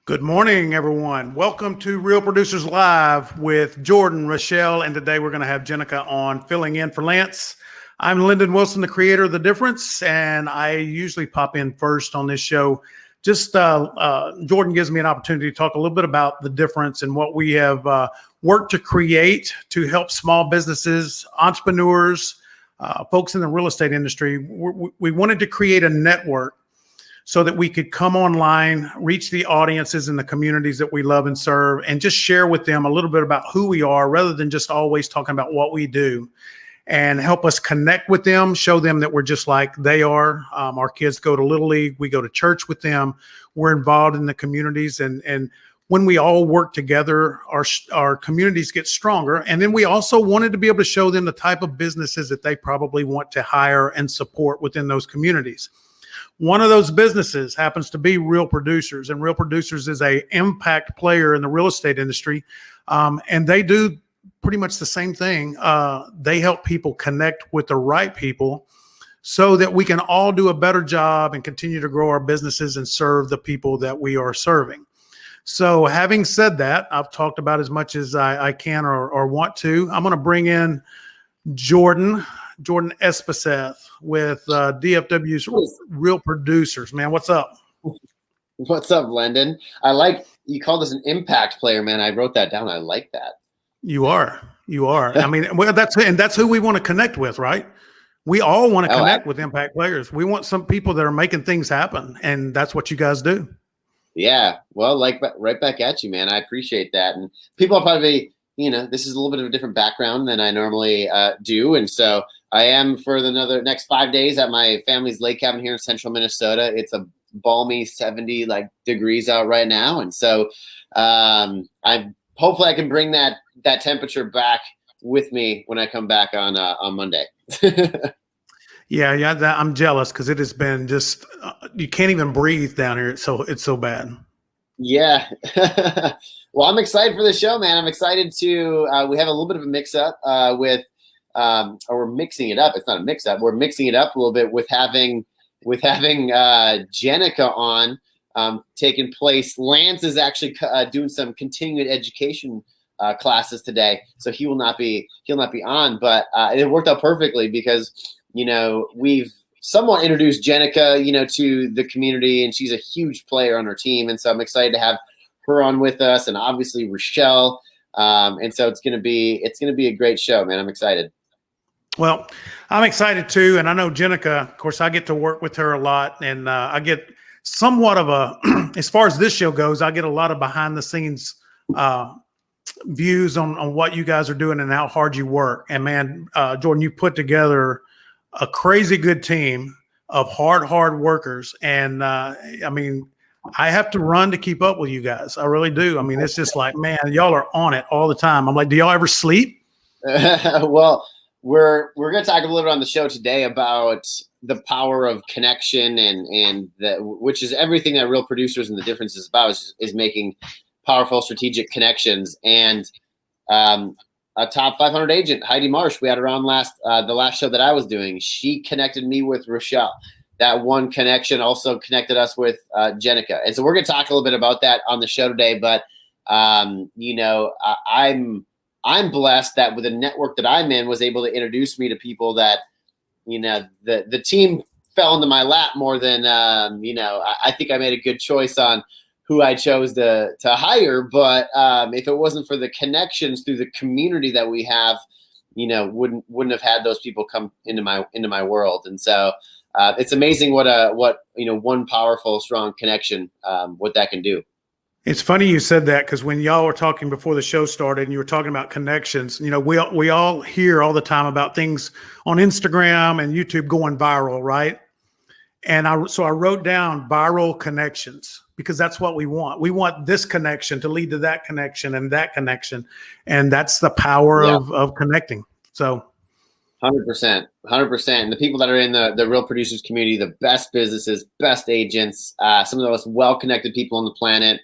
Good morning, everyone. Welcome to Real Producers Live with Jordan, Rachelle, and today we're going to have Jenica on filling in for Lance. I'm Lyndon Wilson, the creator of The Difference, and I usually pop in first on this show. Jordan gives me an opportunity to talk a little bit about The Difference and what we have worked to create to help small businesses, entrepreneurs, folks in the real estate industry. We wanted to create a network so that we could come online, reach the audiences and the communities that we love and serve, and just share with them a little bit about who we are rather than just always talking about what we do, and help us connect with them, show them that we're just like they are. Our kids go to Little League. We go to church with them. We're involved in the communities. And when we all work together, our communities get stronger. And then we also wanted to be able to show them the type of businesses that they probably want to hire and support within those communities. One of those businesses happens to be Real Producers, and Real Producers is an impact player in the real estate industry, and they do pretty much the same thing. They help people connect with the right people so that we can all do a better job and continue to grow our businesses and serve the people that we are serving. So having said that, I've talked about as much as I can or want to. I'm going to bring in Jordan Espeseth with DFW's Real Producers. Man, what's up? What's up, Lyndon? I like you called us an impact player, man. I wrote that down. I like that. You are. I mean, well, that's who we want to connect with, right? We all want to connect with impact players. We want some people that are making things happen, and that's what you guys do. Yeah. Well, right back at you, man. I appreciate that. And people are probably, this is a little bit of a different background than I normally do, and so I am for the next 5 days at my family's lake cabin here in central Minnesota. It's a balmy 70 degrees out right now. And so hopefully I can bring that temperature back with me when I come back on Monday. Yeah. I'm jealous because it has been just, you can't even breathe down here. It's so bad. Yeah. Well, I'm excited for the show, man. I'm excited to, we have a little bit of a mix up with, or we're mixing it up. It's not a mix up. We're mixing it up a little bit with having Jenica on taking place. Lance is actually doing some continuing education classes today, so he'll not be on. But it worked out perfectly because we've somewhat introduced Jenica to the community, and she's a huge player on our team, and so I'm excited to have her on with us, and obviously Rachelle. And so it's gonna be a great show, man. I'm excited. Well, I'm excited too. And I know Jenica, of course, I get to work with her a lot, and I get somewhat of as far as this show goes, I get a lot of behind the scenes views on what you guys are doing and how hard you work. And man, Jordan, you put together a crazy good team of hard workers. And I mean, I have to run to keep up with you guys. I really do. I mean, it's just like, man, y'all are on it all the time. I'm like, do y'all ever sleep? Well, we're going to talk a little bit on the show today about the power of connection and which is everything that Real Producers and The Difference is about is making powerful strategic connections. And a top 500 agent, Heidi Marsh, we had her on the last show that I was doing. She connected me with Rachelle. That one connection also connected us with Jenica. And so we're going to talk a little bit about that on the show today. But, I'm blessed that with the network that I'm in was able to introduce me to people that, the team fell into my lap more than, I think I made a good choice on who I chose to hire. But if it wasn't for the connections through the community that we have, wouldn't have had those people come into my world. And so it's amazing what one powerful, strong connection, what that can do. It's funny you said that because when y'all were talking before the show started and you were talking about connections, we all hear all the time about things on Instagram and YouTube going viral, right? And I wrote down viral connections because that's what we want. We want this connection to lead to that connection and that connection. And that's the power of connecting. So 100%. And the people that are in the Real Producers community, the best businesses, best agents, some of the most well-connected people on the planet.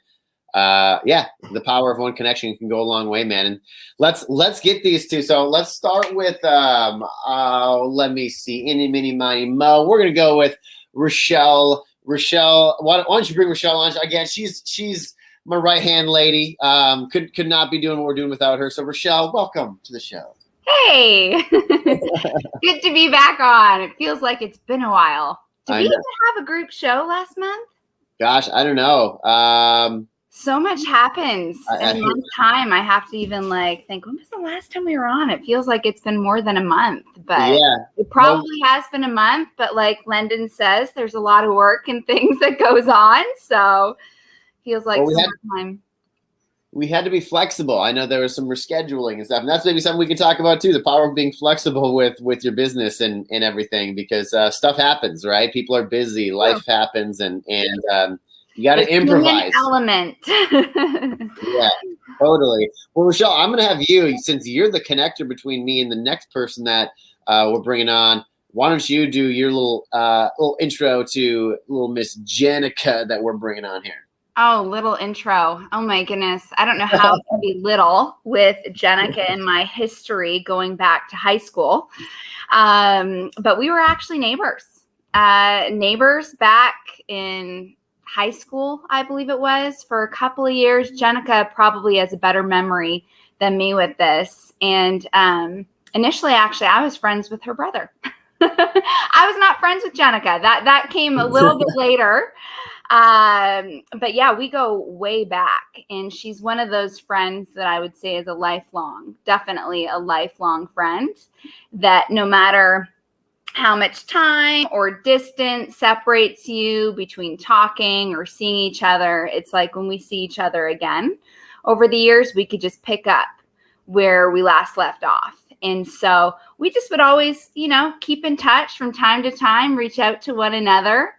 The power of one connection can go a long way, man. And let's get these two. So let's start with let me see, Inny, Mini, Miny, Mo. We're gonna go with Rachelle. Rachelle, why don't you bring Rachelle on again? She's right-hand lady. Could not be doing what we're doing without her. So Rachelle, welcome to the show. Hey, good to be back on. It feels like it's been a while. Did we even have a group show last month? Gosh, I don't know. So much happens in one time. I have to even think, when was the last time we were on? It feels like it's been more than a month, but it probably has been a month. But like Lyndon says, there's a lot of work and things that goes on. So it feels like some more time. We had to be flexible. I know there was some rescheduling and stuff, and that's maybe something we can talk about too. The power of being flexible with your business and everything, because stuff happens, right? People are busy, life happens, and you got to improvise. Element. Yeah, totally. Well, Rachelle, I'm going to have you, since you're the connector between me and the next person that we're bringing on. Why don't you do your little intro to little Miss Jenica that we're bringing on here? Oh, little intro. Oh my goodness. I don't know how it can be little with Jenica and my history going back to high school. But we were actually neighbors. Neighbors back in high school, I believe it was, for a couple of years. Jenica probably has a better memory than me with this. And initially, actually, I was friends with her brother. I was not friends with Jenica. That came a little bit later. But yeah, we go way back, and she's one of those friends that I would say is definitely a lifelong friend, that no matter how much time or distance separates you between talking or seeing each other, it's like when we see each other again over the years, we could just pick up where we last left off. And so we just would always, keep in touch from time to time, reach out to one another.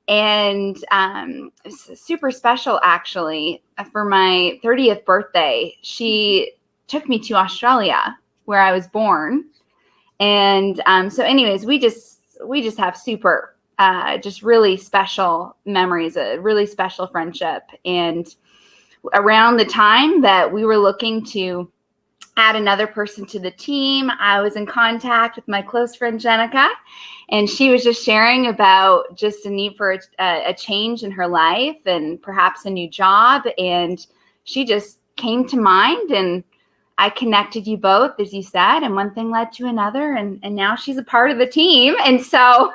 And super special, actually, for my 30th birthday, she took me to Australia, where I was born. And so anyways, we just have super, just really special memories, a really special friendship. And around the time that we were looking to add another person to the team, I was in contact with my close friend Jenica, and she was just sharing about just a need for a change in her life and perhaps a new job. And she just came to mind, and I connected you both, as you said, and one thing led to another, and now she's a part of the team. And so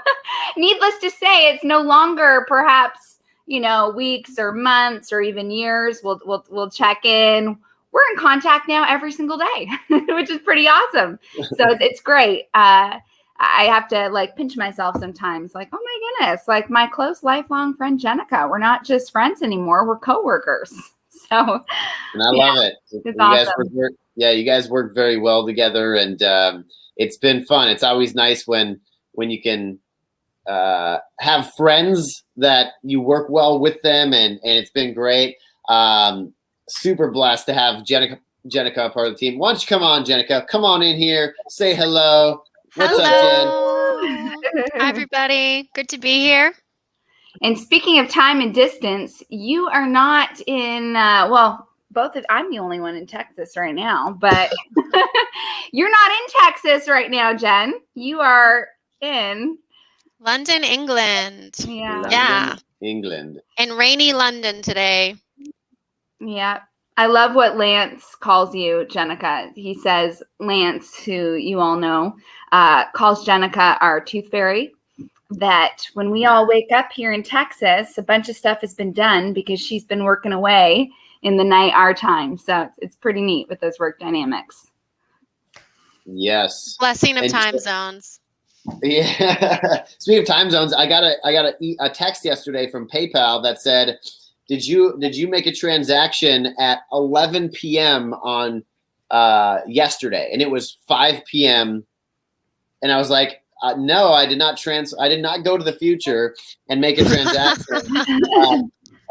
needless to say, it's no longer perhaps, weeks or months or even years. We'll check in. We're in contact now every single day, which is pretty awesome. So it's great. I have to pinch myself sometimes, oh my goodness, my close lifelong friend Jenica. We're not just friends anymore. We're coworkers. So, and I love it. It's awesome. You guys work very well together, and it's been fun. It's always nice when you can have friends that you work well with them, and it's been great. Super blessed to have Jenica part of the team. Why don't you come on, Jenica? Come on in here. Say hello. What's up, Jen? Hi, everybody. Good to be here. And speaking of time and distance, you are not in, I'm the only one in Texas right now, but you're not in Texas right now, Jen. You are in London, England. Yeah. England. And rainy London today. Yeah. I love what Lance calls you, Jenica. He says, Lance, who you all know, calls Jenica our tooth fairy. That when we all wake up here in Texas, a bunch of stuff has been done because she's been working away in the night our time. So it's pretty neat with those work dynamics. Yes. Blessing of time zones. Yeah. Speaking of time zones, I got a text yesterday from PayPal that said, Did you make a transaction at 11 p.m. on yesterday? And it was 5 p.m. And I was like, no, I did not I did not go to the future and make a transaction.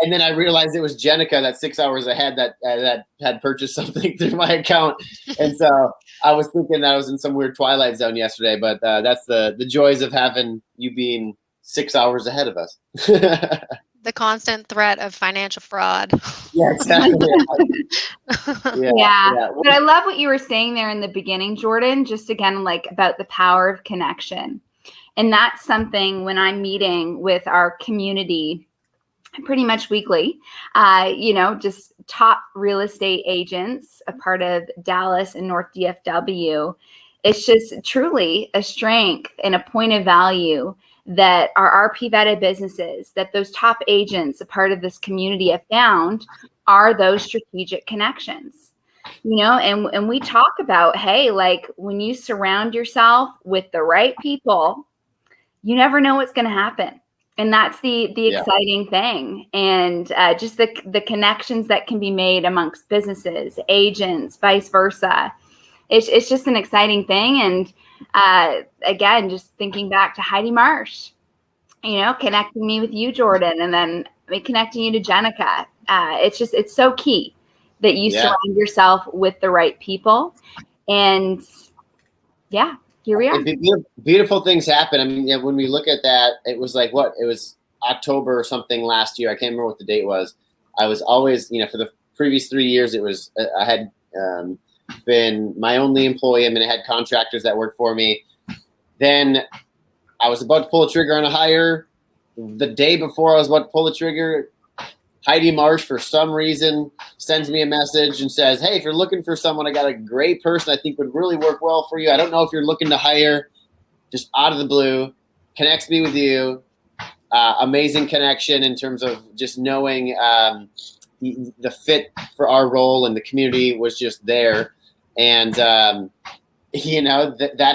And then I realized it was Jenica that 6 hours ahead that had purchased something through my account. And so I was thinking that I was in some weird twilight zone yesterday. But that's the joys of having you being 6 hours ahead of us. The constant threat of financial fraud. Yeah, exactly. Yeah. But I love what you were saying there in the beginning, Jordan, just again, about the power of connection. And that's something when I'm meeting with our community pretty much weekly, just top real estate agents, a part of Dallas and North DFW. It's just truly a strength and a point of value that our RP vetted businesses, that those top agents, a part of this community, have found are those strategic connections. And we talk about, hey, like when you surround yourself with the right people, you never know what's going to happen. And that's the exciting thing. And just the connections that can be made amongst businesses, agents, vice versa. It's just an exciting thing. And again, just thinking back to Heidi Marsh, connecting me with you, Jordan, and then connecting you to Jenica. It's so key that you surround yourself with the right people. And yeah, here we are. Beautiful things happen. I mean, when we look at that, it was like it was October or something last year. I can't remember what the date was. I was always, for the previous 3 years, it was, I had been my only employee. I had contractors that worked for me. Then I was about to pull the trigger on a hire. The day before I was about to pull the trigger, Heidi Marsh, for some reason, sends me a message and says, hey, if you're looking for someone, I got a great person I think would really work well for you. I don't know if you're looking to hire, just out of the blue, connects me with you. Amazing connection in terms of just knowing the fit for our role, and the community was just there. And, that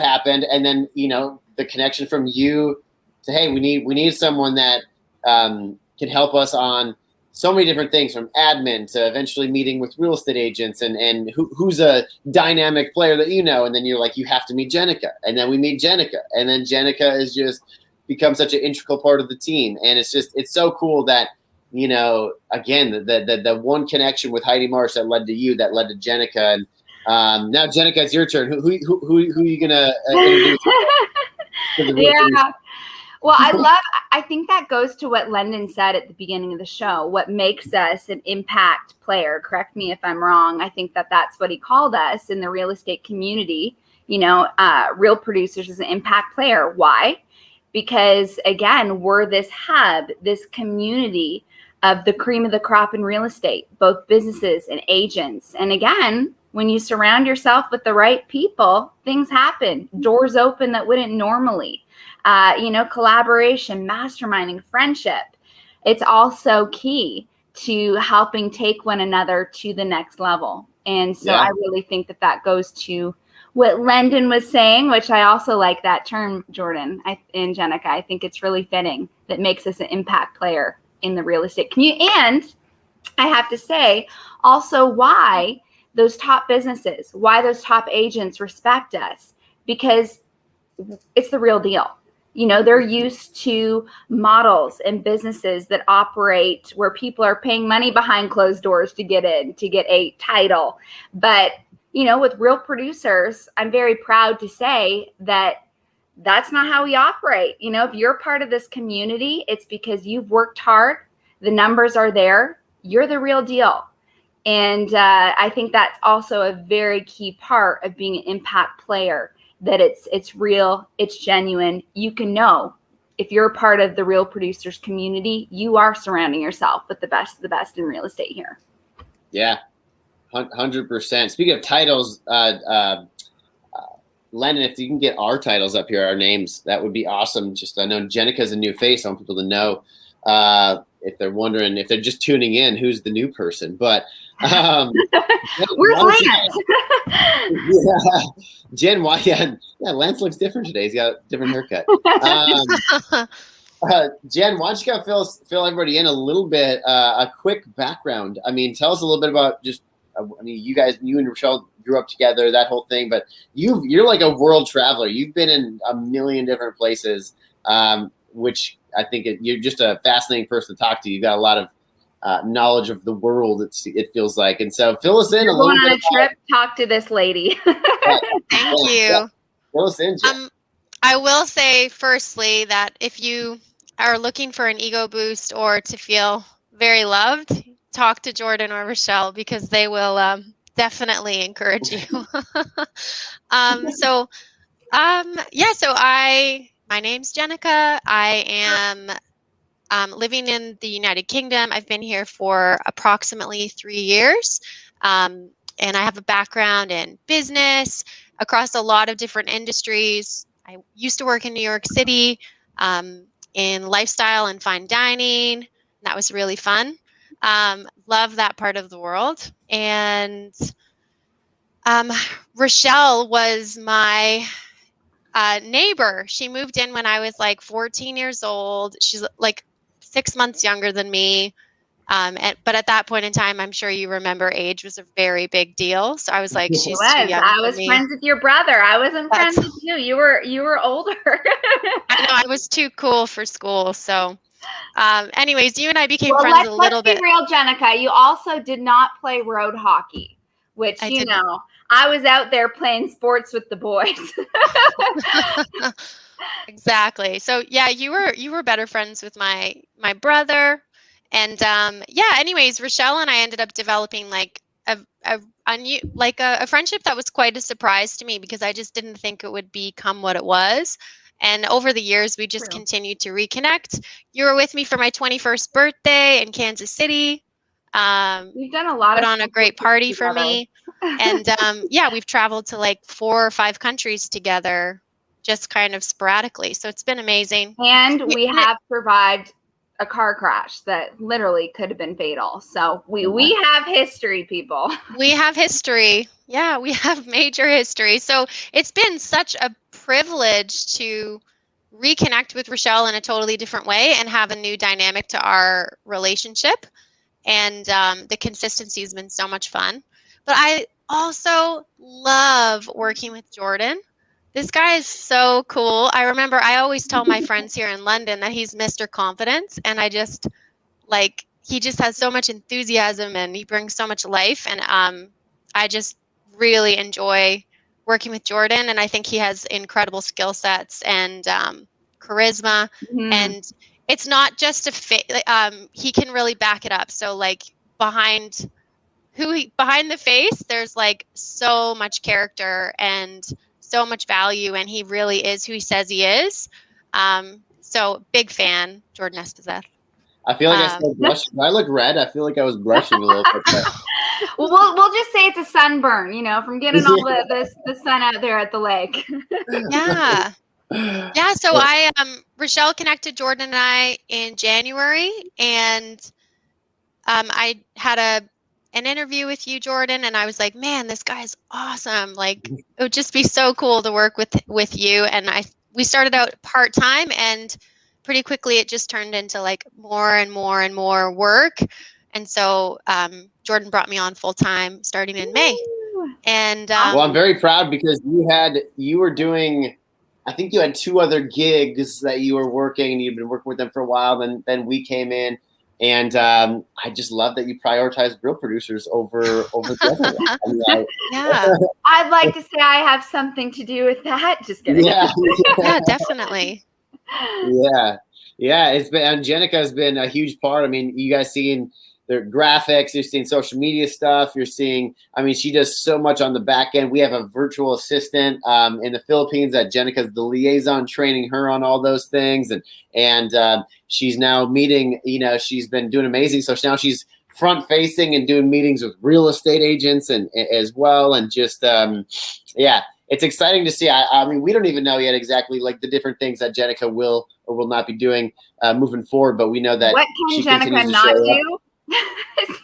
happened. And then, the connection from you to, hey, we need someone that can help us on so many different things, from admin to eventually meeting with real estate agents and who's a dynamic player that and then you're like, you have to meet Jenica. And then we meet Jenica. And then Jenica has just become such an integral part of the team. And it's so cool that, again, the one connection with Heidi Marsh that led to you, that led to Jenica. And now, Jenica, it's your turn. Who are you going to introduce? Yeah. Well, I think that goes to what Lendon said at the beginning of the show. What makes us an impact player? Correct me if I'm wrong. I think that's what he called us in the real estate community. Real producers as an impact player. Why? Because again, we're this hub, this community of the cream of the crop in real estate, both businesses and agents. And again, when you surround yourself with the right people, things happen. Doors open that wouldn't normally. Collaboration, masterminding, friendship. It's also key to helping take one another to the next level. And so I really think that goes to what Lendon was saying, which I also like that term, Jordan, and Jenica. I think it's really fitting. That makes us an impact player in the real estate community. And I have to say also why those top businesses, why those top agents respect us, because it's the real deal. They're used to models and businesses that operate where people are paying money behind closed doors to get in, to get a title. But, with real producers, I'm very proud to say that that's not how we operate. If you're part of this community, it's because you've worked hard. The numbers are there. You're the real deal. And I think that's also a very key part of being an impact player. That it's real, it's genuine. You can know if you're a part of the real producers community, you are surrounding yourself with the best of the best in real estate here. Yeah, 100%. Speaking of titles, Lennon, if you can get our titles up here, our names, that would be awesome. Just I know Jenica's a new face. I want people to know if they're wondering, if they're just tuning in, who's the new person. But where's Lance? Jen, why? Lance looks different today. He's got a different haircut. Jen, why don't you fill everybody in a little bit, a quick background. Tell us a little bit about just. You and Rachelle grew up together, that whole thing. But you're like a world traveler. You've been in a million different places, which I think you're just a fascinating person to talk to. You've got a lot of knowledge of the world, it feels like. And so fill us in a little bit. Going on a trip, talk to this lady. Thank you. Yeah. Fill us in, Jen. I will say firstly that if you are looking for an ego boost or to feel very loved, talk to Jordan or Rachelle, because they will definitely encourage you. So my name's Jenica. living in the United Kingdom. I've been here for approximately 3 years. And I have a background in business across a lot of different industries. I used to work in New York City in lifestyle and fine dining. That was really fun. Love that part of the world. And Rachelle was my neighbor. She moved in when I was like 14 years old. She's like 6 months younger than me. But at that point in time, I'm sure you remember, age was a very big deal. So I was like, she's too young I for was me. friends with your brother. I wasn't friends with you. You were older. I know, I was too cool for school. So anyways, you and I became friends a little bit. Let's be real, Jenica. You also did not play road hockey, which, I was out there playing sports with the boys. Exactly. So yeah, you were better friends with my brother. And anyways, Rachelle and I ended up developing like a friendship that was quite a surprise to me, because I just didn't think it would become what it was. And over the years, we just continued to reconnect. You were with me for my 21st birthday in Kansas City. We've done a lot put on a great party for me. And we've traveled to like 4 or 5 countries together, just kind of sporadically. So it's been amazing. And we have survived a car crash that literally could have been fatal. So we have history, people. We have history. Yeah, we have major history. So it's been such a privilege to reconnect with Rachelle in a totally different way and have a new dynamic to our relationship. And the consistency has been so much fun. But I also love working with Jordan. This guy is so cool. I remember I always tell my friends here in London that he's Mr. Confidence. And I just he just has so much enthusiasm and he brings so much life. And I just really enjoy working with Jordan. And I think he has incredible skill sets and charisma. Mm-hmm. And it's not just he can really back it up. So like behind the face, there's like so much character and so much value, and he really is who he says he is. So big fan, Jordan Espeseth. I feel like I still blush. I look red. I feel like I was blushing a little bit. Well, we'll just say it's a sunburn, from getting all the sun out there at the lake. Yeah. Yeah. So Rachelle connected Jordan and I in January, and I had an interview with you, Jordan, and I was like, man, this guy's awesome. Like, it would just be so cool to work with you. And we started out part-time, and pretty quickly it just turned into like more and more and more work. And so Jordan brought me on full-time starting in May. And well, I'm very proud because you were doing, I think you had 2 other gigs that you were working, and you've been working with them for a while. Then we came in. And I just love that you prioritize real producers over the other. Yeah. I'd like to say I have something to do with that. Just kidding. Yeah, definitely. Yeah. It's been, and Jenica has been a huge part. I mean, you guys seeing their graphics, you're seeing social media stuff. You're seeing, she does so much on the back end. We have a virtual assistant in the Philippines that Jenica's the liaison, training her on all those things. And she's now meeting, she's been doing amazing. So now she's front facing and doing meetings with real estate agents and as well. And just, it's exciting to see. I mean, we don't even know yet exactly like the different things that Jenica will or will not be doing moving forward, but we know that what can Jenica not do?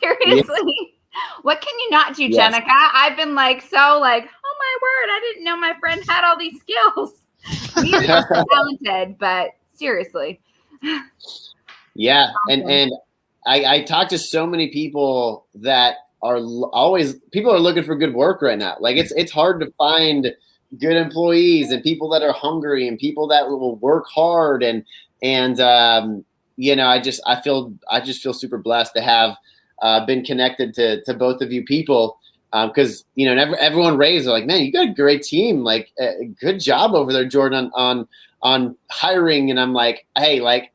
Seriously, what can you not do, Yes. Jenica? I've been like, oh my word, I didn't know my friend had all these skills. You're so talented, but seriously. Yeah, and I talk to so many people that are people are looking for good work right now. Like it's hard to find good employees and people that are hungry and people that will work hard and I just feel super blessed to have been connected to both of you people because everyone raves. They're like, man, you got a great team. Like, good job over there, Jordan, on hiring. And I'm like, hey, like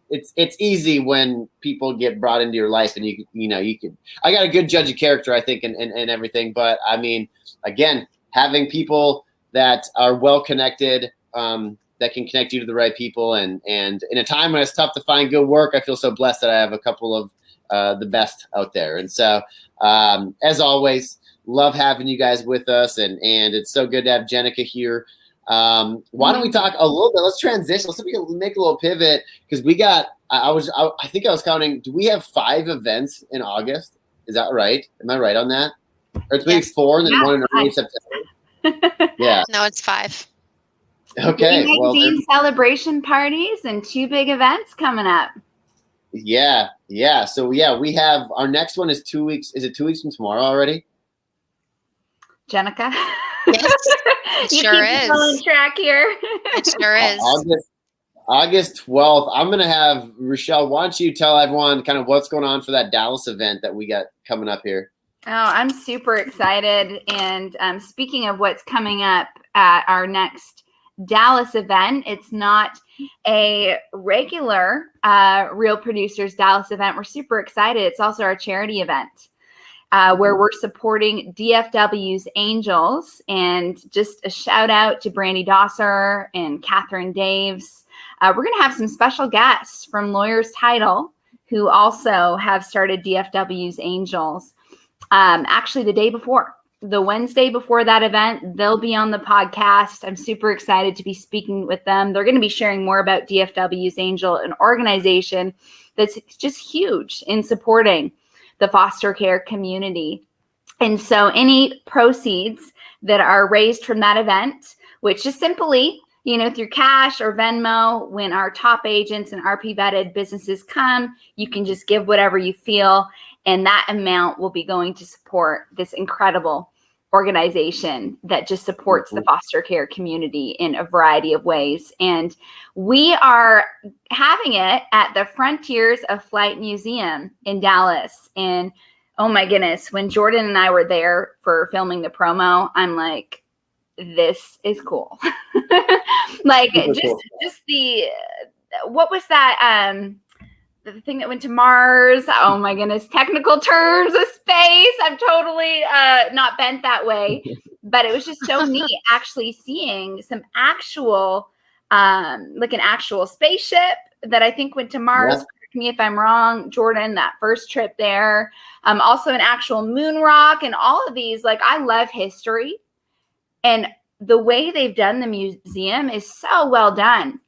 it's easy when people get brought into your life, and you can. I got a good judge of character, I think, and everything. But I mean, again, having people that are well connected. that can connect you to the right people. And in a time when it's tough to find good work, I feel so blessed that I have a couple of the best out there. And so, as always, love having you guys with us, and it's so good to have Jenica here. Why don't we talk a little bit? Let's transition. Let's make a little pivot, because we got. I think I was counting. Do we have 5 events in August? Is that right? Am I right on that? Or it's maybe 4 and then 1 in early September. Yeah. No, it's 5. Okay. Well, celebration parties and 2 big events coming up. Yeah. So we have our next one is 2 weeks. Is it 2 weeks from tomorrow already? Jenica. Yes, it you sure keep is. on track here. It sure is. August 12th. I'm gonna have Rachelle. Why don't you tell everyone kind of what's going on for that Dallas event that we got coming up here? Oh, I'm super excited. And speaking of what's coming up at our next Dallas event, it's not a regular Real Producers Dallas event. We're super excited. It's also our charity event where we're supporting DFW's Angels. And just a shout out to Brandy Dosser and Catherine Daves. We're going to have some special guests from Lawyers Title who also have started DFW's Angels. Actually, the day before, the Wednesday before that event, they'll be on the podcast. I'm super excited to be speaking with them. They're going to be sharing more about DFW's Angel, an organization that's just huge in supporting the foster care community. And so any proceeds that are raised from that event, which is simply, through cash or Venmo, when our top agents and RP vetted businesses come, you can just give whatever you feel. And that amount will be going to support this incredible organization that just supports the foster care community in a variety of ways. And we are having it at the Frontiers of Flight Museum in Dallas. And oh my goodness, when Jordan and I were there for filming the promo, I'm like, this is cool. Like just the, what was that? The thing that went to Mars. Oh my goodness. Technical terms of space. I'm totally not bent that way, but it was just so neat actually seeing some actual, like an actual spaceship that I think went to Mars. Yeah. Correct me if I'm wrong, Jordan, that first trip there. Also an actual moon rock and all of these. Like, I love history, and the way they've done the museum is so well done.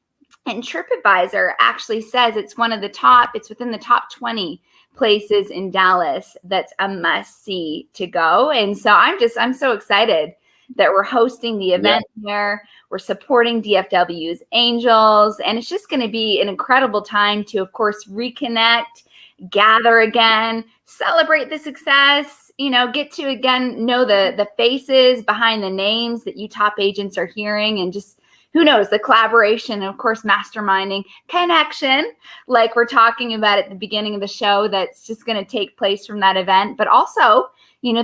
And TripAdvisor actually says it's within the top 20 places in Dallas that's a must-see to go. And so I'm so excited that we're hosting the event there. We're supporting DFW's Angels. And it's just going to be an incredible time to, of course, reconnect, gather again, celebrate the success, get to, again, know the faces behind the names that you top agents are hearing, and just, who knows, the collaboration, and of course, masterminding connection, like we're talking about at the beginning of the show, that's just going to take place from that event. But also,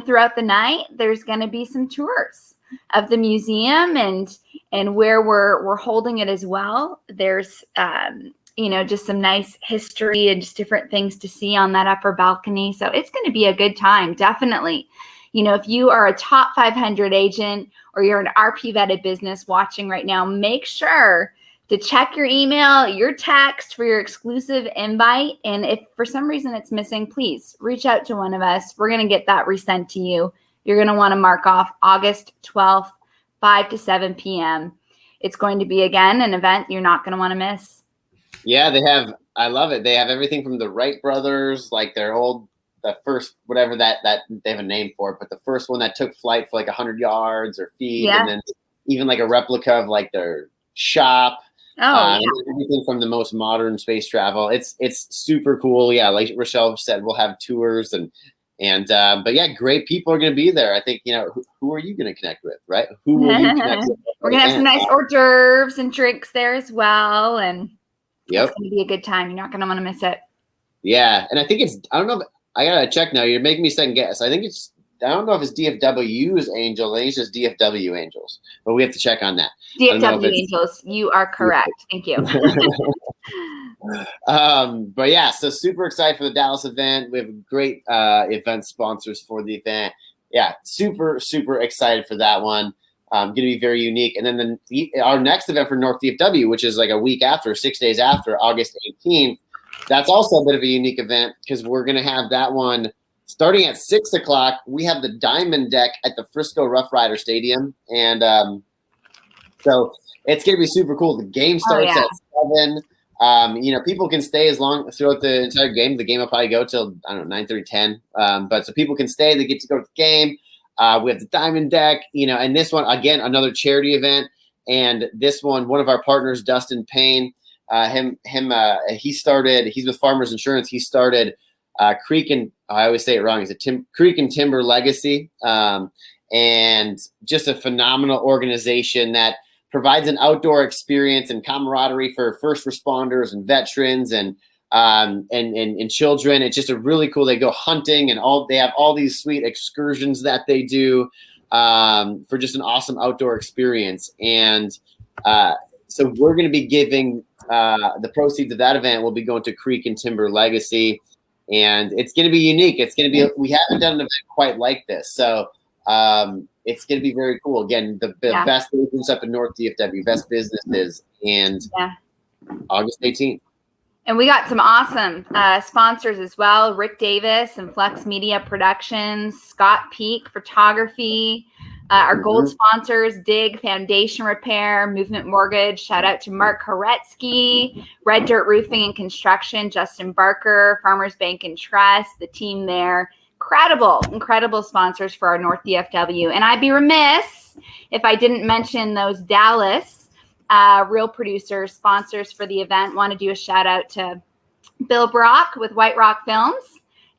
throughout the night, there's going to be some tours of the museum and where we're holding it as well. There's, just some nice history and just different things to see on that upper balcony. So it's going to be a good time, definitely. If you are a top 500 agent or you're an RP vetted business watching right now, make sure to check your email, your text for your exclusive invite. And if for some reason it's missing, please reach out to one of us. We're going to get that resent to you. You're going to want to mark off August 12th, 5 to 7 p.m. It's going to be, again, an event you're not going to want to miss. Yeah, I love it. They have everything from the Wright brothers, like the first, whatever that they have a name for it, but the first one that took flight for like 100 yards or feet. Yeah. And then even like a replica of like their shop. And everything from the most modern space travel. It's super cool. Yeah. Like Rachelle said, we'll have tours but yeah, great people are going to be there. I think, who are you going to connect with, right? Who will you connect with? We're going to have some nice hors d'oeuvres and drinks there as well. And it's going to be a good time. You're not going to want to miss it. Yeah. And I think I don't know if I got to check now. You're making me second guess. I don't know if it's DFW's Angels. I think it's just DFW Angels, but we have to check on that. DFW Angels. You are correct. Thank you. But yeah, so super excited for the Dallas event. We have great event sponsors for the event. Yeah, super, super excited for that one. Going to be very unique. And then our next event for North DFW, which is like a week after, 6 days after, August 18th, that's also a bit of a unique event because we're going to have that one starting at 6 o'clock. We have the Diamond Deck at the Frisco Rough Rider Stadium. And so it's going to be super cool. The game starts at 7. People can stay as long throughout the entire game. The game will probably go till, I don't know, 9:30, 10. But so people can stay. They get to go to the game. We have the Diamond Deck, and this one, again, another charity event. And this one of our partners, Dustin Payne, he's with Farmers Insurance. He started Creek and I always say it wrong. It's a Creek and Timber Legacy. And just a phenomenal organization that provides an outdoor experience and camaraderie for first responders and veterans and children. It's just a really cool. They go hunting and they have all these sweet excursions that they do for just an awesome outdoor experience. And so we're going to be giving the proceeds of that event will be going to Creek and Timber Legacy, and it's going to be unique. It's going to be we haven't done an event quite like this, so it's going to be very cool. Again, the best agents up in North DFW, best businesses, and August 18th. And we got some awesome sponsors as well. Rick Davis and Flex Media Productions, Scott Peak Photography, our gold sponsors, Dig Foundation Repair, Movement Mortgage. Shout out to Mark Koretsky, Red Dirt Roofing and Construction, Justin Barker, Farmers Bank and Trust, the team there. Incredible sponsors for our North DFW. And I'd be remiss if I didn't mention those Dallas real producers, sponsors for the event. Want to do a shout out to Bill Brock with White Rock Films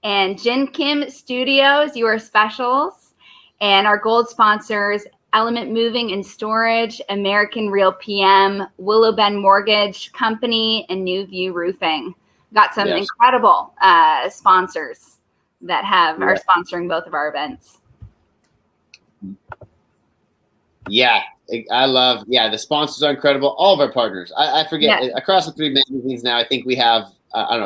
and Jin Kim Studios, Your Specials, and our gold sponsors, Element Moving and Storage, American Real PM, Willow Bend Mortgage Company, and New View Roofing. Got some incredible sponsors that are sponsoring both of our events. Yeah, I love, the sponsors are incredible. All of our partners. I forget, across the 3 magazines now, I think we have,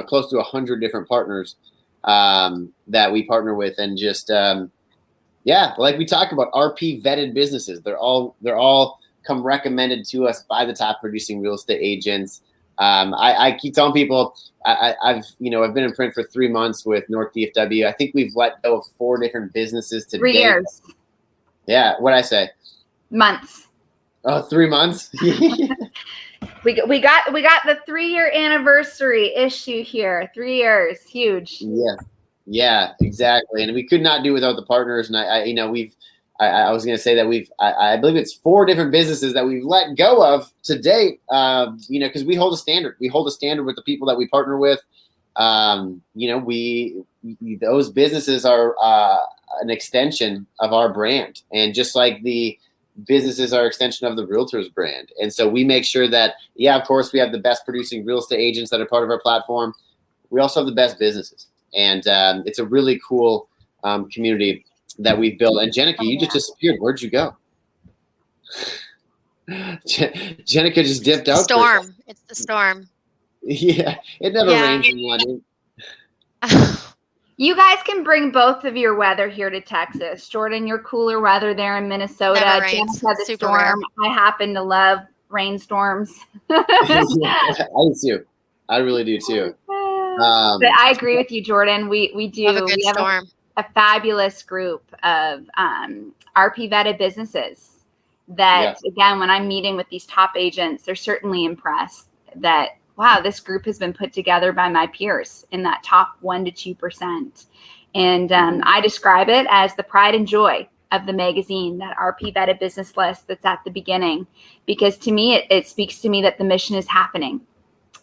close to 100 different partners that we partner with. And just, like we talked about, RP vetted businesses. They're all come recommended to us by the top producing real estate agents. I keep telling people, I've been in print for 3 months with North DFW. I think we've let go of 4 different businesses to 3 years. Yeah, what'd I say? Months. Oh, 3 months. we got the 3-year anniversary issue here. 3 years, huge. Yeah, exactly. And we could not do without the partners. And I was going to say that I believe it's 4 different businesses that we've let go of to date. Because we hold a standard. We hold a standard with the people that we partner with. Those businesses are an extension of our brand, and just like the businesses are an extension of the realtors brand. And so we make sure that, of course, we have the best producing real estate agents that are part of our platform. We also have the best businesses, and it's a really cool community that we've built. And Jenica, you just disappeared. Where'd you go? Jenica just dipped out. Storm. It's the storm. Yeah, it never rains in London. You guys can bring both of your weather here to Texas. Jordan, your cooler weather there in Minnesota. Jenica, the super storm. rare. I happen to love rainstorms. I do too. I really do too. But I agree with you, Jordan. We do. Have a good storm. A fabulous group of RP vetted businesses that, again, when I'm meeting with these top agents, they're certainly impressed that, wow, this group has been put together by my peers in that top 1% to 2%. And I describe it as the pride and joy of the magazine, that RP vetted business list that's at the beginning, because to me, it speaks to me that the mission is happening,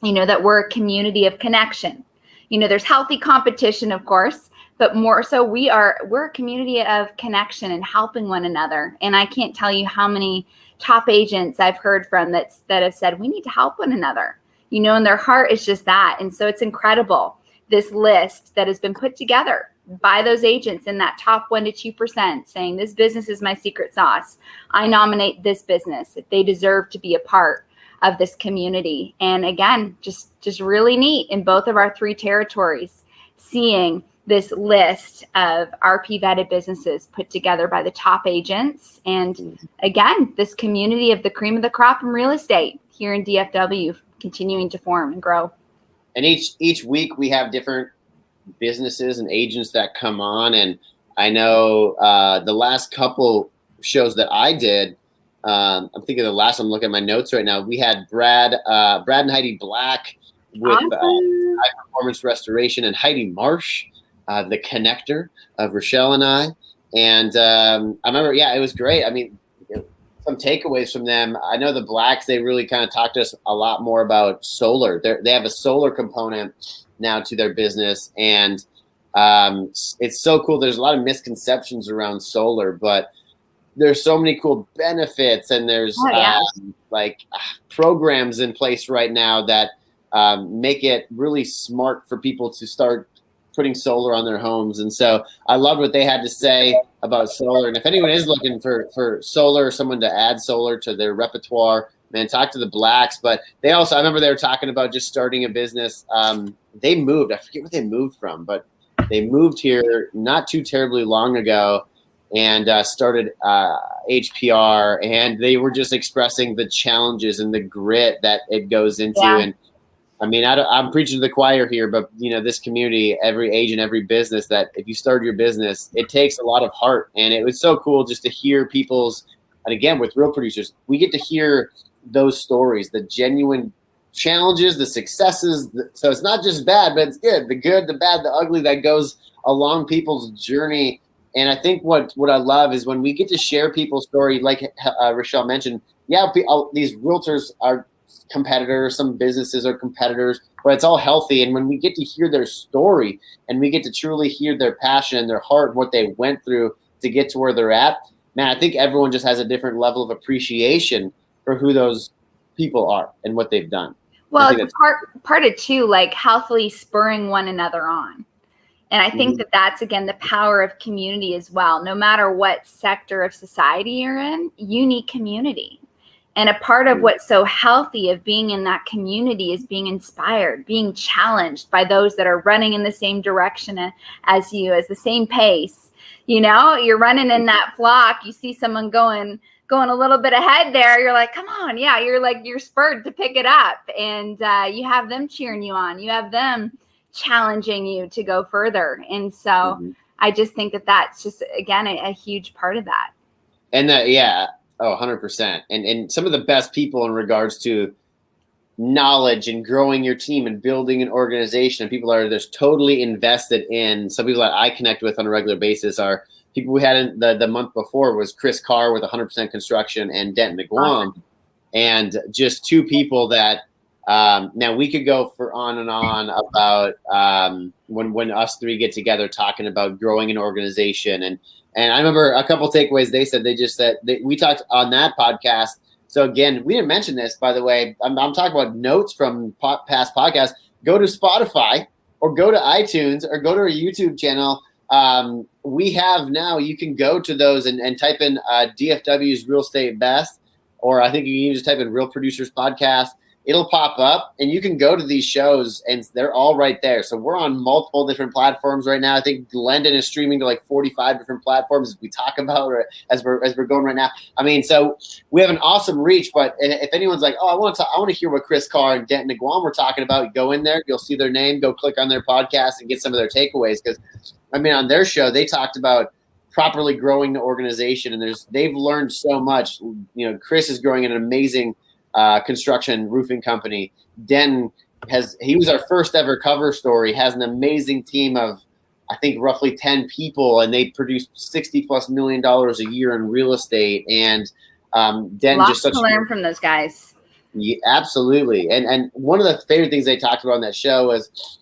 that we're a community of connection. There's healthy competition, of course, but more so we're a community of connection and helping one another. And I can't tell you how many top agents I've heard from that have said, we need to help one another, and their heart is just that. And so it's incredible, this list that has been put together by those agents in that top 1% to 2%, saying this business is my secret sauce. I nominate this business if they deserve to be a part of this community. And again, just really neat in both of our 3 territories, seeing this list of RP vetted businesses put together by the top agents. And again, this community of the cream of the crop in real estate here in DFW continuing to form and grow. And each week we have different businesses and agents that come on. And I know the last couple shows that I did, I'm thinking of the last one, I'm looking at my notes right now. We had Brad and Heidi Black with High Performance Restoration, and Heidi Marsh, the connector of Rachelle and I. And I remember, it was great. I mean, some takeaways from them. I know the Blacks, they really kind of talked to us a lot more about solar. They have a solar component now to their business. And it's so cool. There's a lot of misconceptions around solar, but there's so many cool benefits, and there's programs in place right now that make it really smart for people to start putting solar on their homes. And so I loved what they had to say about solar. And if anyone is looking for solar, someone to add solar to their repertoire, man, talk to the Blacks. But they also, I remember they were talking about just starting a business. They moved, I forget where they moved from, but they moved here not too terribly long ago and started HPR. And they were just expressing the challenges and the grit that it goes into. Yeah. And I mean, I'm preaching to the choir here, but this community, every agent, every business, that if you start your business, it takes a lot of heart. And it was so cool just to hear people's, and again, with real producers, we get to hear those stories, the genuine challenges, the successes. So it's not just bad, but it's good, the bad, the ugly that goes along people's journey. And I think what I love is when we get to share people's story, like Rachelle mentioned, these realtors are competitors, some businesses are competitors, but it's all healthy. And when we get to hear their story and we get to truly hear their passion and their heart, what they went through to get to where they're at, man, I think everyone just has a different level of appreciation for who those people are and what they've done. Well, it's part of too, like healthily spurring one another on. And I think that's, again, the power of community as well. No matter what sector of society you're in, you need community. And a part of what's so healthy of being in that community is being inspired, being challenged by those that are running in the same direction as you, as the same pace. You're running in that flock. You see someone going a little bit ahead there. You're like, come on. Yeah. You're spurred to pick it up. And you have them cheering you on. You have them challenging you to go further. And so I just think that that's just, again, a huge part of that. And that, oh, 100%. And some of the best people in regards to knowledge and growing your team and building an organization, and people are just totally invested in. Some people that I connect with on a regular basis are people we had in the month before was Chris Carr with 100% Construction and Denton McGuam. And just two people that now we could go for on and on about when us three get together talking about growing an organization. And I remember a couple takeaways they said. They just said we talked on that podcast. So again, we didn't mention this, by the way. I'm talking about notes from past podcasts. Go to Spotify or go to iTunes or go to our YouTube channel. We have now, you can go to those and type in DFW's Real Estate Best, or I think you can just type in Real Producers Podcast. It'll pop up and you can go to these shows and they're all right there. So we're on multiple different platforms right now. I think Glendon is streaming to like 45 different platforms as we talk about, or as we're going right now. I mean, so we have an awesome reach, but if anyone's like, oh, I want to hear what Chris Carr and Denton McGuam were talking about, go in there, you'll see their name, go click on their podcast and get some of their takeaways. Because I mean, on their show, they talked about properly growing the organization, and they've learned so much. Chris is growing an amazing construction roofing company. Denton he was our first ever cover story, has an amazing team of, I think, roughly 10 people, and they produce $60+ million a year in real estate. And Denton Lots just such to learn from those guys. Yeah, absolutely. And one of the favorite things they talked about on that show was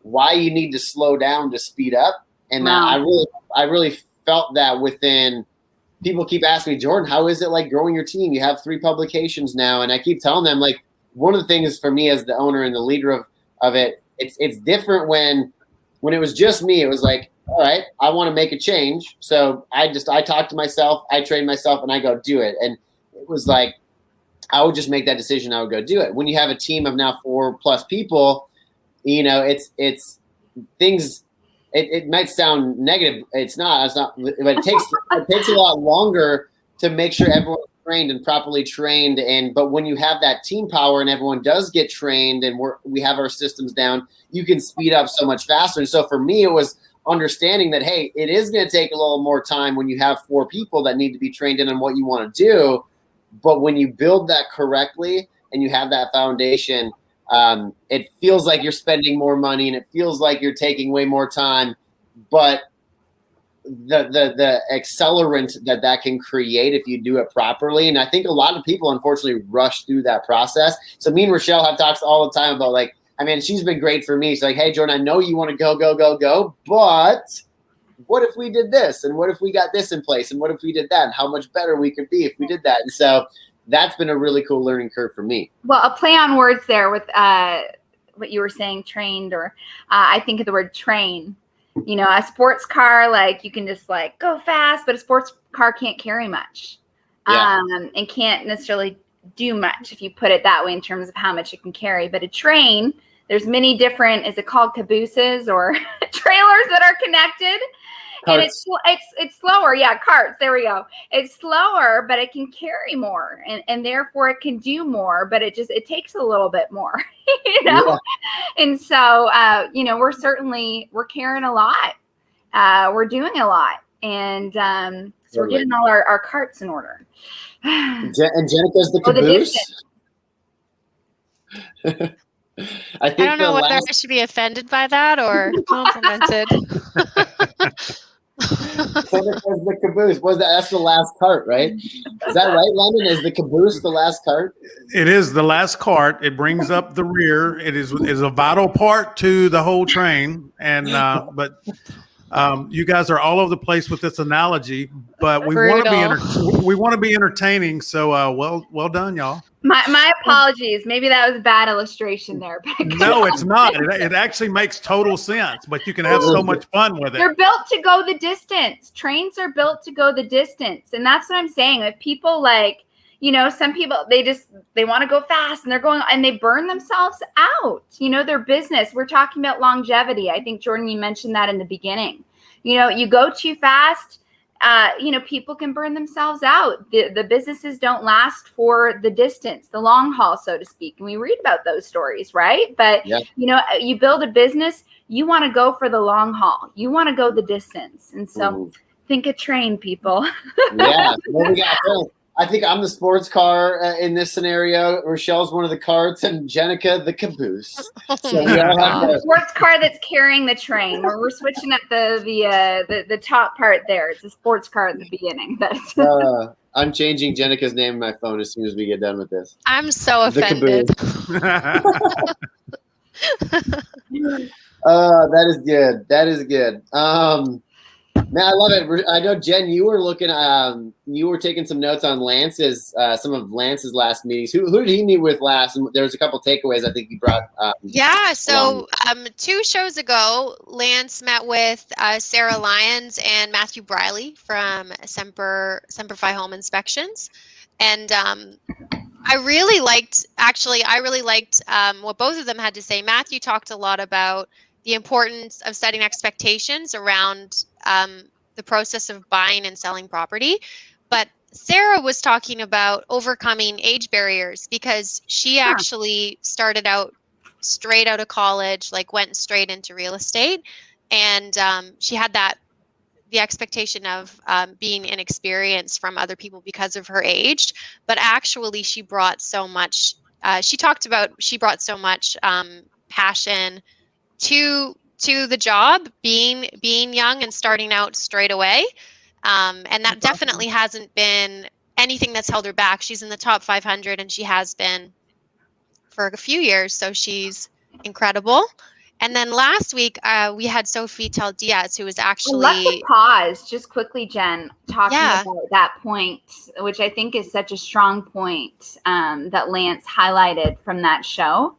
why you need to slow down to speed up. And Wow. I really felt that within. People keep asking me, Jordan, how is it like growing your team? You have 3 publications now. And I keep telling them, like, one of the things for me as the owner and the leader of it, it's different when it was just me. It was like, all right, I want to make a change. So I talk to myself, I train myself, and I go do it. And it was like, I would just make that decision. I would go do it. When you have a team of now 4+ people, it's things. it might sound negative. It's not, but it takes a lot longer to make sure everyone's trained and properly trained. But when you have that team power and everyone does get trained and we have our systems down, you can speed up so much faster. And so for me, it was understanding that, hey, it is going to take a little more time when you have 4 people that need to be trained in on what you want to do. But when you build that correctly and you have that foundation, it feels like you're spending more money and it feels like you're taking way more time. But the accelerant that can create if you do it properly. And I think a lot of people, unfortunately, rush through that process. So me and Rachelle have talks all the time about, like, I mean, she's been great for me. She's like, hey, Jordan, I know you want to go, but what if we did this? And what if we got this in place? And what if we did that? And how much better we could be if we did that? And so that's been a really cool learning curve for me. Well, a play on words there with what you were saying, trained, or I think of the word train. You know, a sports car, like, you can just like go fast, but a sports car can't carry much, and can't necessarily do much if you put it that way in terms of how much it can carry. But a train, there's many different, is it called cabooses or trailers that are connected? Carts. And it's slower. Yeah, carts. There we go. It's slower, but it can carry more, and therefore it can do more. But it takes a little bit more, you know. Yeah. And so you know, we're carrying a lot. We're doing a lot, and so we're getting all our carts in order. And Jenica's the caboose. I don't know whether I should be offended by that or complimented. Jenica's the caboose. That's the last cart, right? Is that right, London? Is the caboose the last cart? It is the last cart. It brings up the rear. It is a vital part to the whole train. And but you guys are all over the place with this analogy, but we want to be entertaining. So well done, y'all. My apologies. Maybe that was a bad illustration there. No, it's not. It actually makes total sense, but you can have so much fun with it. They're built to go the distance. Trains are built to go the distance. And that's what I'm saying. If people, like, you know, some people, they want to go fast and they're going and they burn themselves out. You know, their business. We're talking about longevity. I think, Jordan, you mentioned that in the beginning. You know, you go too fast, you know, people can burn themselves out. The businesses don't last for the distance, the long haul, so to speak. And we read about those stories, right? But, you know, you build a business, you want to go for the long haul. You want to go the distance. And so think a train, people. Yeah. Well, I think I'm the sports car in this scenario. Rachelle's one of the carts, and Jenica the caboose. So we all have the sports car that's carrying the train. We're switching up the top part there. It's a sports car at the beginning. I'm changing Jenica's name in my phone as soon as we get done with this. I'm so offended. That is good. That is good. Man, I love it. I know, Jen, you were taking some notes on some of Lance's last meetings. Who did he meet with last? And there was a couple takeaways I think you brought. So 2 shows ago, Lance met with Sarah Lyons and Matthew Briley from Semper Fi Home Inspections, and I really liked what both of them had to say. Matthew talked a lot about the importance of setting expectations around the process of buying and selling property. But Sarah was talking about overcoming age barriers, because she actually started out straight out of college, like went straight into real estate. And she had the expectation of being inexperienced from other people because of her age. But actually she brought so much, she brought so much passion to the job, being young and starting out straight away. And that definitely hasn't been anything that's held her back. She's in the top 500 and she has been for a few years. So she's incredible. And then last week we had Sophie Tel Diaz, who was actually... Let's pause just quickly, Jen, talking about that point, which I think is such a strong point that Lance highlighted from that show.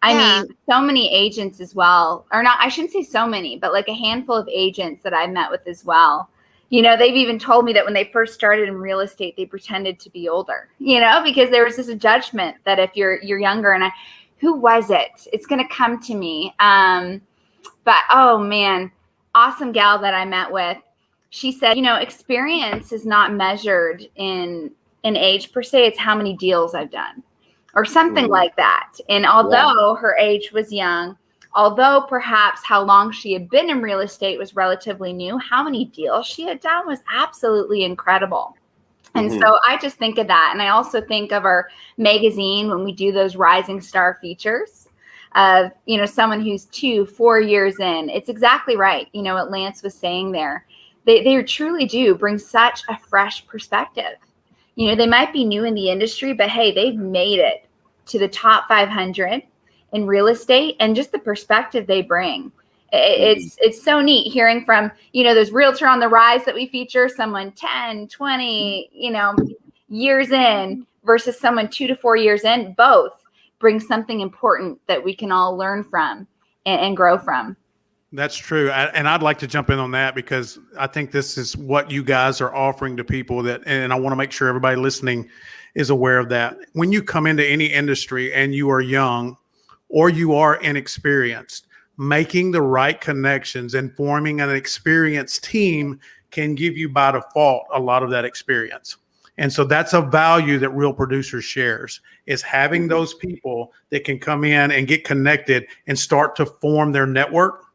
I mean, so many agents as well, or not, I shouldn't say so many, but like a handful of agents that I've met with as well. You know, they've even told me that when they first started in real estate, they pretended to be older, you know, because there was just a judgment that if you're younger, and who was it? It's going to come to me. But, oh man, awesome gal that I met with, she said, experience is not measured in age per se. It's how many deals I've done or something like that. And although her age was young, although perhaps how long she had been in real estate was relatively new, how many deals she had done was absolutely incredible. And so I just think of that. And I also think of our magazine when we do those rising star features of, someone who's 2-4 years in. It's exactly right. What Lance was saying there. They truly do bring such a fresh perspective. They might be new in the industry, but hey, they've made it to the top 500 in real estate, and just the perspective they bring. It's so neat hearing from, those realtor on the rise that we feature, someone 10, 20, years in versus someone 2 to 4 years in. Both bring something important that we can all learn from and grow from. That's true. And I'd like to jump in on that because I think this is what you guys are offering to people and I want to make sure everybody listening is aware of that. When you come into any industry and you are young or you are inexperienced, making the right connections and forming an experienced team can give you by default a lot of that experience. And so that's a value that Real Producers shares, is having those people that can come in and get connected and start to form their network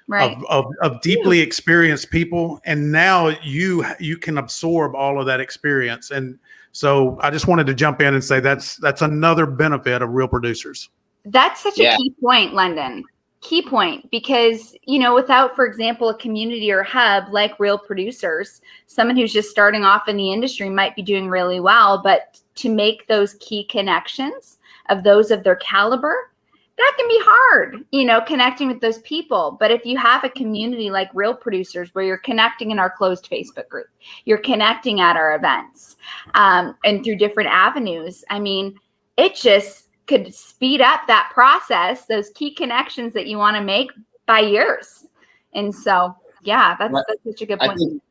of deeply experienced people. And now you can absorb all of that experience. And so I just wanted to jump in and say that's another benefit of Real Producers. That's such a key point, London. Key point, because, without, for example, a community or hub like Real Producers, someone who's just starting off in the industry might be doing really well, but to make those key connections of those of their caliber, that can be hard, connecting with those people. But if you have a community like Real Producers where you're connecting in our closed Facebook group, you're connecting at our events and through different avenues, it just could speed up that process, those key connections that you want to make by years. And so, that's such a good point. I think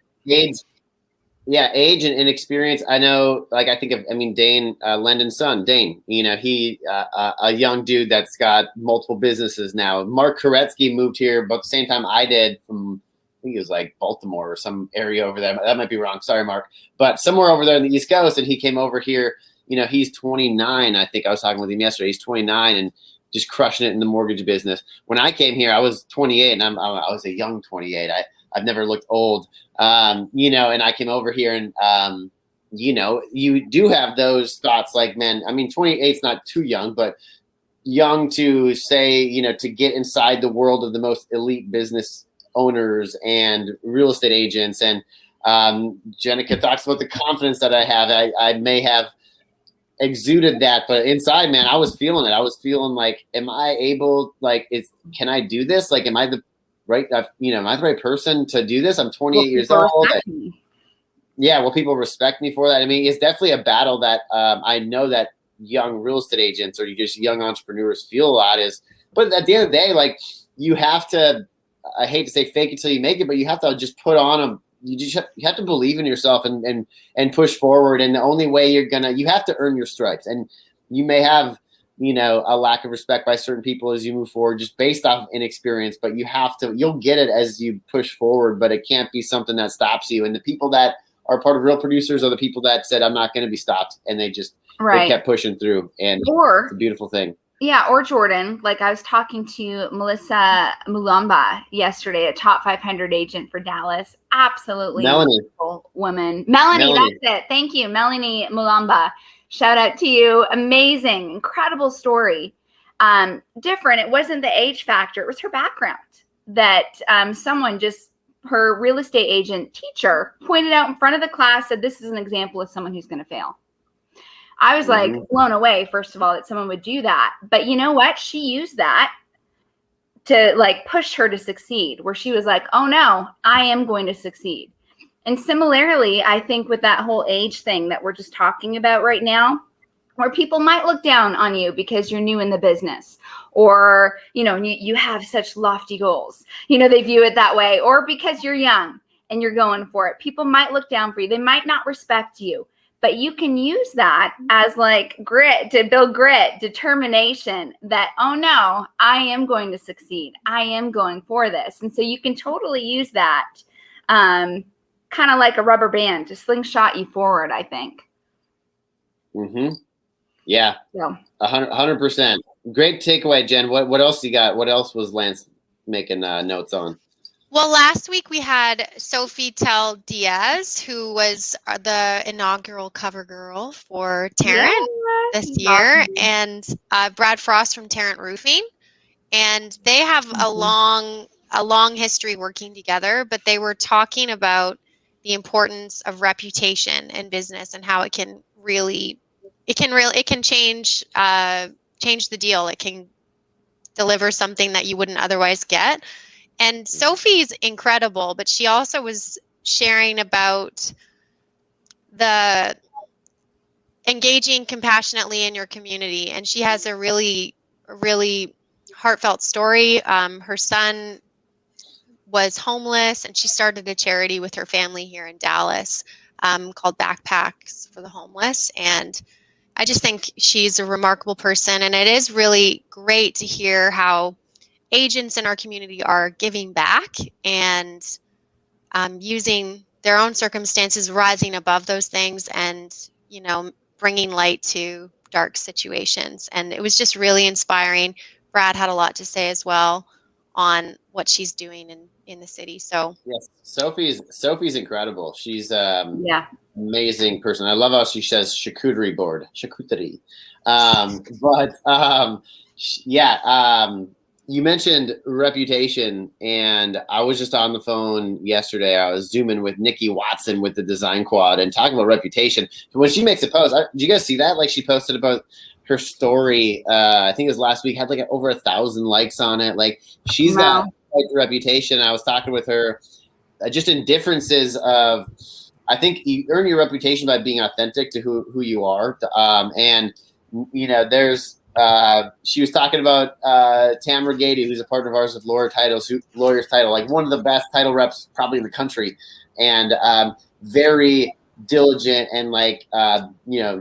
age and inexperience. I know, I think of, Dane, Lendon's son, Dane, he, a young dude that's got multiple businesses now. Mark Koretsky moved here about the same time I did from, I think it was like Baltimore or some area over there. That might be wrong. Sorry, Mark, but somewhere over there in the East Coast. And he came over here. He's 29. I think I was talking with him yesterday. He's 29 and just crushing it in the mortgage business. When I came here, I was 28 and I was a young 28. I've never looked old, and I came over here and, you do have those thoughts like, man, 28 is not too young, but young to say, to get inside the world of the most elite business owners and real estate agents. And Jenica talks about the confidence that I have. I may have exuded that, but inside, man, I was feeling it. I was feeling like, am I able, can I do this? Am I the right, am I the right person to do this? I'm 28 years old. Will people respect me for that? It's definitely a battle that I know that young real estate agents or just young entrepreneurs feel a lot but at the end of the day, you have to, I hate to say fake it till you make it, but you have to just put on them. You have to believe in yourself and push forward. And the only way you have to earn your stripes. And you may have, a lack of respect by certain people as you move forward, just based off inexperience, but you'll get it as you push forward, but it can't be something that stops you. And the people that are part of Real Producers are the people that said, I'm not going to be stopped. And they just they kept pushing through. And it's a beautiful thing. Yeah, or Jordan, I was talking to Melissa Mulamba yesterday, a top 500 agent for Dallas. Absolutely wonderful woman. Melanie, that's it. Thank you, Melanie Mulamba. Shout out to you. Amazing, incredible story. Different. It wasn't the age factor. It was her background that her real estate agent teacher pointed out in front of the class, said, this is an example of someone who's going to fail. I was blown away, first of all, that someone would do that. But you know what? She used that to push her to succeed, where she was like, oh no, I am going to succeed. And similarly, I think with that whole age thing that we're just talking about right now, where people might look down on you because you're new in the business, or, you have such lofty goals, they view it that way, or because you're young and you're going for it. People might look down for you. They might not respect you. But you can use that as like grit to build grit, determination that, oh no, I am going to succeed. I am going for this. And so you can totally use that kind of like a rubber band to slingshot you forward, I think. Mm-hmm. Yeah. So 100%. Great takeaway, Jen. What else you got? What else was Lance making notes on? Well, last week we had Sofitel Diaz, who was the inaugural cover girl for Tarrant this year, and Brad Frost from Tarrant Roofing, and they have a long history working together. But they were talking about the importance of reputation in business and how it can change the deal. It can deliver something that you wouldn't otherwise get. And Sophie's incredible, but she also was sharing about the engaging compassionately in your community. And she has a really heartfelt story. Her son was homeless, and she started a charity with her family here in Dallas called Backpacks for the Homeless. And I just think she's a remarkable person. And it is really great to hear how agents in our community are giving back and using their own circumstances, rising above those things, and bringing light to dark situations. And it was just really inspiring. Brad had a lot to say as well on what she's doing in the city. So yes, Sophie's incredible. She's amazing person. I love how she says charcuterie board, charcuterie. You mentioned reputation, and I was just on the phone yesterday. I was Zooming with Nikki Watson with the Design Quad and talking about reputation. When she makes a post, did you guys see that? Like, she posted about her story. I think it was last week. Had like over 1,000 likes on it. Like, she's got quite the reputation. I was talking with her just in differences of. I think you earn your reputation by being authentic to who you are, and there's. She was talking about Tamara Gady, who's a partner of ours with Lawyer's Title, like one of the best title reps probably in the country, and very diligent and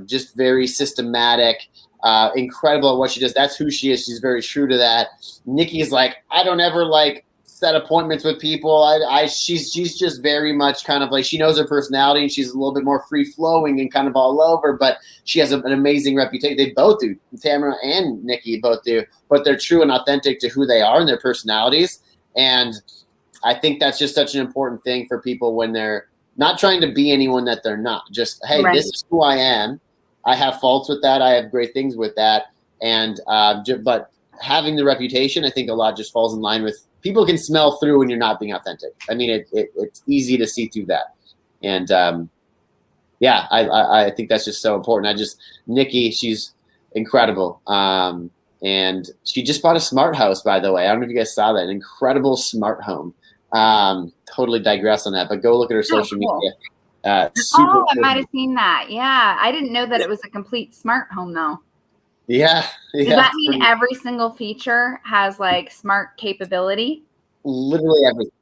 just very systematic, incredible at what she does. That's who she is. She's very true to that. Nikki's like, I don't ever set appointments with people. She's just very much kind of like, she knows her personality, and she's a little bit more free flowing and kind of all over, but she has an amazing reputation. They both do. Tamara and Nikki both do, but they're true and authentic to who they are and their personalities. And I think that's just such an important thing for people when they're not trying to be anyone that they're not. Just, hey, This is who I am. I have faults with that. I have great things with that. And, but having the reputation, I think a lot just falls in line with, people can smell through when you're not being authentic. I mean, it's easy to see through that. And I think that's just so important. Nikki, she's incredible. And she just bought a smart house, by the way. I don't know if you guys saw that. An incredible smart home. Totally digress on that, but go look at her social media. I might have seen that. Yeah. I didn't know that it was a complete smart home though. Yeah. Does that mean every single feature has smart capability? Literally everything.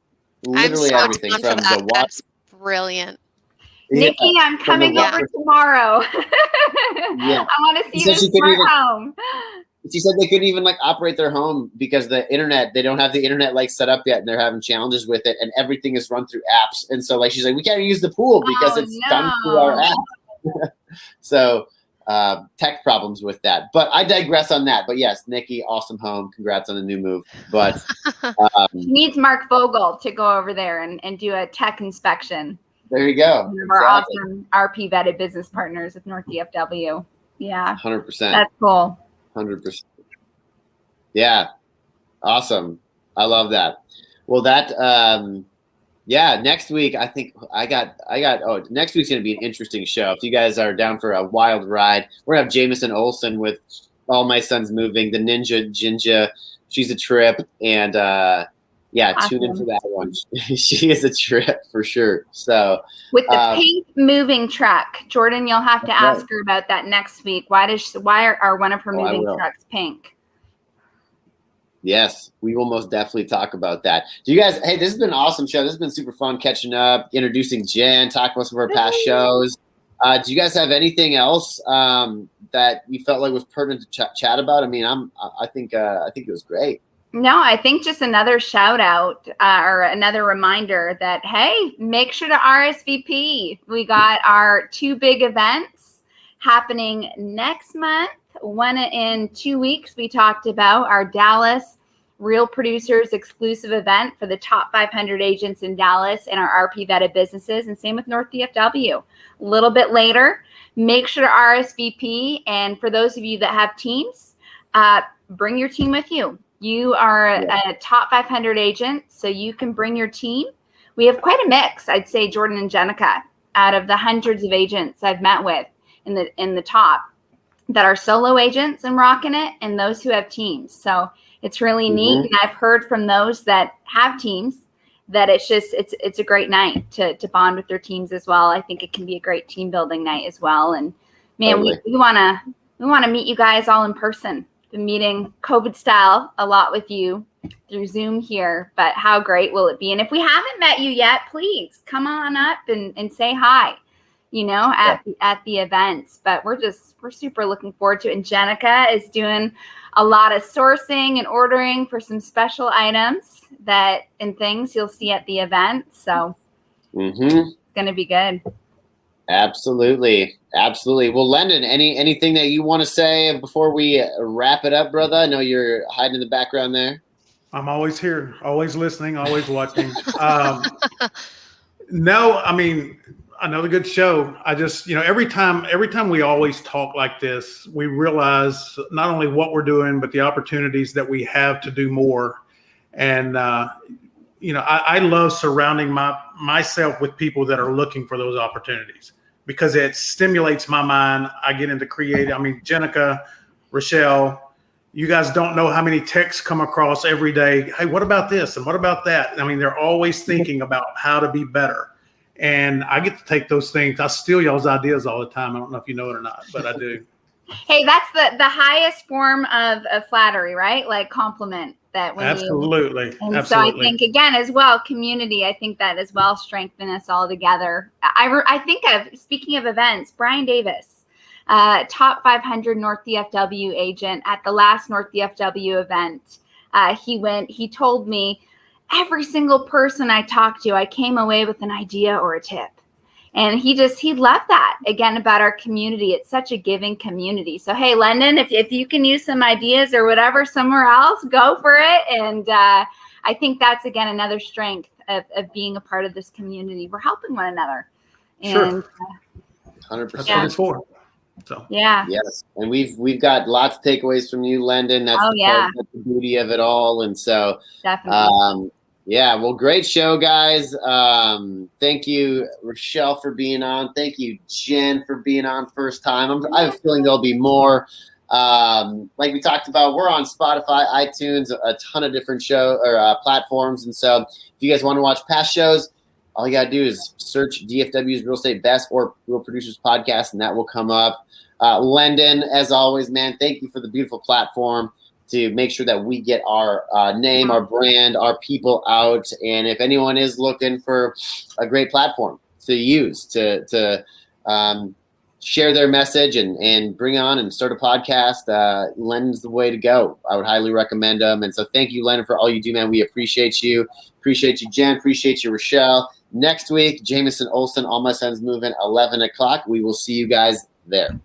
Everything from the water. That's brilliant. Nikki, I'm coming over tomorrow. I want to see the smart home. She said they couldn't even operate their home because they don't have the internet set up yet, and they're having challenges with it, and everything is run through apps. And so she's like, we can't use the pool because it's done through our app. So tech problems with that, but I digress on that. But yes, Nikki, awesome home. Congrats on the new move. But she needs Mark Vogel to go over there and do a tech inspection. There you go. One of our awesome RP vetted business partners with North DFW. Yeah, 100%. That's cool. 100%. Yeah, awesome. I love that. Well, next week, I think next week's going to be an interesting show. If you guys are down for a wild ride, we're going to have Jameson Olsen with All My Sons Moving, the Ninja Jinja. She's a trip. And awesome. Tune in for that one. She is a trip for sure. So with the pink moving truck, Jordan, you'll have to ask her about that next week. Why are one of her moving trucks pink? Yes, we will most definitely talk about that. Do you guys, hey, this has been an awesome show. This has been super fun catching up, introducing Jen, talking about some of our past shows. Do you guys have anything else that you felt like was pertinent to chat about? I mean, I think it was great. No, I think just another shout out or another reminder that, hey, make sure to RSVP. We got our 2 big events happening next month. One in 2 weeks, we talked about our Dallas Real Producers exclusive event for the top 500 agents in Dallas and our RP vetted businesses. And same with North DFW. A little bit later, make sure to RSVP. And for those of you that have teams, bring your team with you. You are a top 500 agent, so you can bring your team. We have quite a mix, I'd say, Jordan and Jenica, out of the hundreds of agents I've met with in the top that are solo agents and rocking it, and those who have teams. So it's really neat. And I've heard from those that have teams that it's a great night to bond with their teams as well. I think it can be a great team building night as well. And man, we want to meet you guys all in person. Been meeting COVID style a lot with you through Zoom here, but how great will it be? And if we haven't met you yet, please come on up and say hi, at the events. But we're super looking forward to it. And Jenica is doing a lot of sourcing and ordering for some special items and things you'll see at the event. So it's going to be good. Absolutely. Well, Lendon, anything that you want to say before we wrap it up, brother? I know you're hiding in the background there. I'm always here, always listening, always watching. No, I mean, another good show. I just, every time we always talk like this, we realize not only what we're doing, but the opportunities that we have to do more. And, I love surrounding myself with people that are looking for those opportunities because it stimulates my mind. I get into creative. I mean, Jenica, Rachelle, you guys don't know how many texts come across every day. Hey, what about this? And what about that? I mean, they're always thinking about how to be better. And I get to take those things. I steal y'all's ideas all the time. I don't know if you know it or not, but I do. Hey, that's the highest form of flattery, right? Like compliment. That when Absolutely. So I think, again, as well, community, I think that as well strengthen us all together. I think of, speaking of events, Brian Davis, top 500 North DFW agent at the last North DFW event. He told me every single person I talked to, I came away with an idea or a tip. And he loved that, again, about our community. It's such a giving community. So, hey, Lendon, if you can use some ideas or whatever somewhere else, go for it. And I think that's, again, another strength of being a part of this community. We're helping one another. And, 100%. That's what it's for. So. Yeah. Yes. And we've got lots of takeaways from you, Lendon. That's the beauty of it all. And so, definitely. Yeah, well, great show, guys. Thank you, Rachelle, for being on. Thank you, Jen, for being on first time. I have a feeling there'll be more. Like we talked about, we're on Spotify, iTunes, a ton of different platforms. And so if you guys want to watch past shows, all you got to do is search DFW's Real Estate Best or Real Producers Podcast, and that will come up. Lendon, as always, man, thank you for the beautiful platform to make sure that we get our name, our brand, our people out. And if anyone is looking for a great platform to use to share their message and bring on and start a podcast, Lendon's the way to go. I would highly recommend them. And so thank you, Lendon, for all you do, man. We appreciate you. Appreciate you, Jen. Appreciate you, Rachelle. Next week, Jamison Olsen, All My Sons Moving, 11 o'clock. We will see you guys there.